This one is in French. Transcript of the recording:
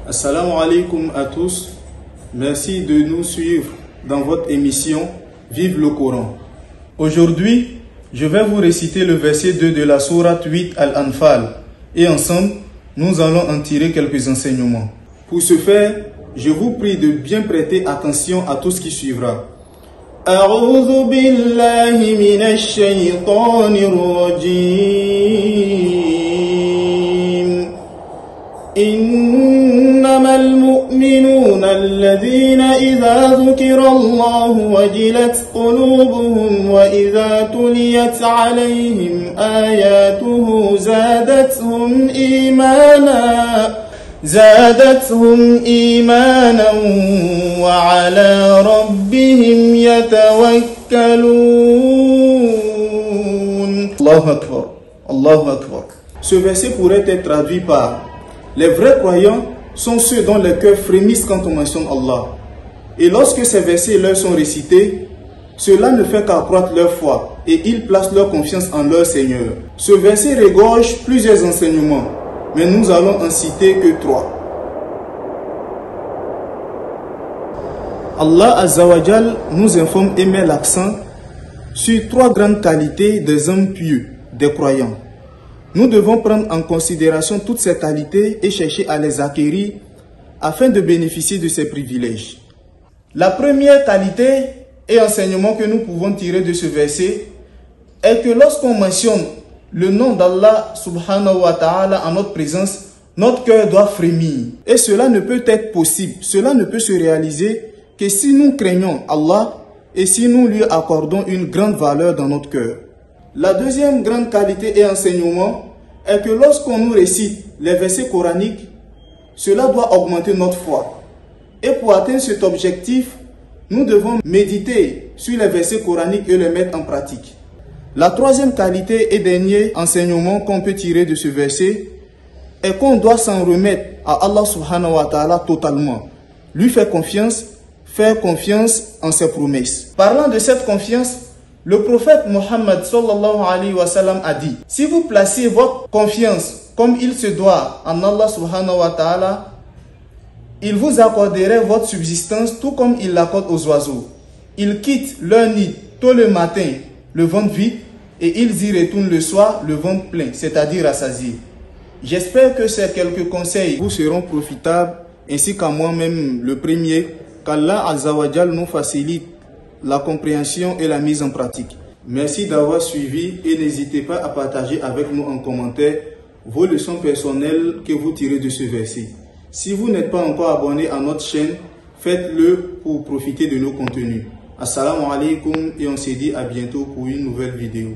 Assalamu alaikum à tous. Merci de nous suivre dans votre émission Vive le Coran. Aujourd'hui, je vais vous réciter le verset 2 de la sourate 8 Al-Anfal et ensemble, nous allons en tirer quelques enseignements. Pour ce faire, je vous prie de bien prêter attention à tout ce qui suivra. A'udhu billahi minash shaytanir rajim. إنما المؤمنون الذين إذا ذكر الله وجلت قلوبهم وإذا تليت عليهم آياته زادتهم إيمانا وعلى ربهم يتوكلون. الله أكبر. الله أكبر. Ce verset pourrait être traduit par: les vrais croyants sont ceux dont les cœurs frémissent quand on mentionne Allah. Et lorsque ces versets leur sont récités, cela ne fait qu'accroître leur foi et ils placent leur confiance en leur Seigneur. Ce verset regorge plusieurs enseignements, mais nous allons en citer que 3. Allah Azza wa Jal nous informe et met l'accent sur 3 grandes qualités des hommes pieux, des croyants. Nous devons prendre en considération toutes ces qualités et chercher à les acquérir afin de bénéficier de ces privilèges. La première qualité et enseignement que nous pouvons tirer de ce verset est que lorsqu'on mentionne le nom d'Allah subhanahu wa ta'ala en notre présence, notre cœur doit frémir. Et cela ne peut être possible, cela ne peut se réaliser que si nous craignons Allah et si nous lui accordons une grande valeur dans notre cœur. La deuxième grande qualité et enseignement est que lorsqu'on nous récite les versets coraniques, cela doit augmenter notre foi. Et pour atteindre cet objectif, nous devons méditer sur les versets coraniques et les mettre en pratique. La troisième qualité et dernier enseignement qu'on peut tirer de ce verset est qu'on doit s'en remettre à Allah subhanahu wa ta'ala totalement. Lui faire confiance en ses promesses. Parlant de cette confiance, le prophète Mohammed sallallahu alayhi wa sallam a dit: si vous placez votre confiance comme il se doit en Allah subhanahu wa ta'ala, il vous accorderait votre subsistance tout comme il l'accorde aux oiseaux. Ils quittent leur nid tôt le matin, le ventre vide, et ils y retournent le soir, le ventre plein, c'est-à-dire rassasié. J'espère que ces quelques conseils vous seront profitables, ainsi qu'à moi-même le premier, qu'Allah Azza wa Jal nous facilite la compréhension et la mise en pratique. Merci d'avoir suivi et n'hésitez pas à partager avec nous en commentaire vos leçons personnelles que vous tirez de ce verset. Si vous n'êtes pas encore abonné à notre chaîne, faites-le pour profiter de nos contenus. Assalamu alaikum et on se dit à bientôt pour une nouvelle vidéo.